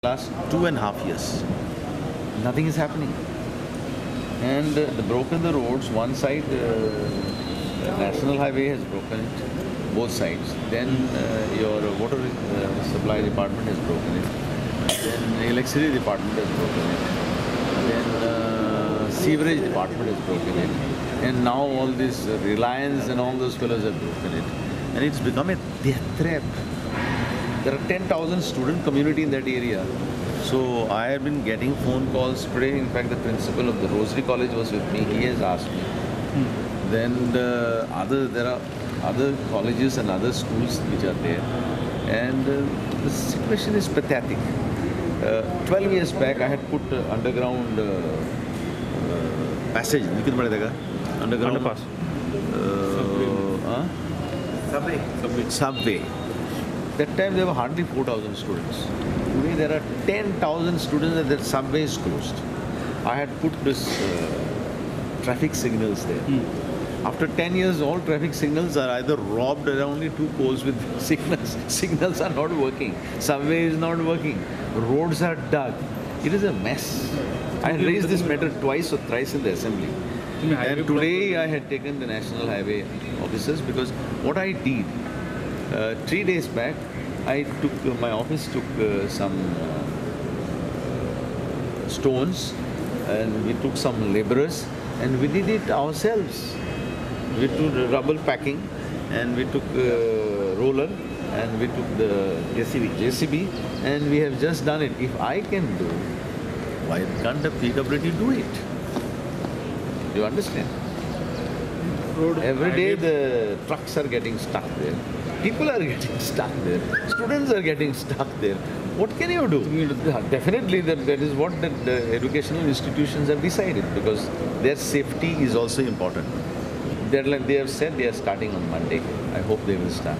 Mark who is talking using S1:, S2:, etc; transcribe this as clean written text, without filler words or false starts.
S1: Last 2.5 years, nothing is happening. And the broken the roads, one side, National Highway has broken it, both sides. Then your water supply department has broken it. Then electricity department has broken it. Then sewerage department has broken it. And now all this Reliance and all those fellows have broken it. And it's become a death trap. There are 10,000 student community in that area. So I have been getting phone calls today. In fact, the principal of the Rosary College was with me. He has asked me. Then there are other colleges and other schools which are there. And the situation is pathetic. 12 years back, I had put underground passage. Underground
S2: Underpass.
S1: Subway. That time there were hardly 4,000 students. Today there are 10,000 students and that subway is closed. I had put this traffic signals there. After 10 years, all traffic signals are either robbed. There are only 2 poles with signals. Signals are not working. Subway is not working. Roads are dug. It is a mess. I raised this matter twice or thrice in the assembly. And today I had taken the National Highway officers because what I did, 3 days back, my office took some stones and we took some laborers and we did it ourselves. We took rubble packing and we took roller and we took the JCB and we have just done it. If I can do, why can't the PWD do it? You understand? Every day the trucks are getting stuck there. People are getting stuck there. Students are getting stuck there. What can you do? Definitely that is what the educational institutions have decided because their safety is also important. They have said they are starting on Monday. I hope they will start.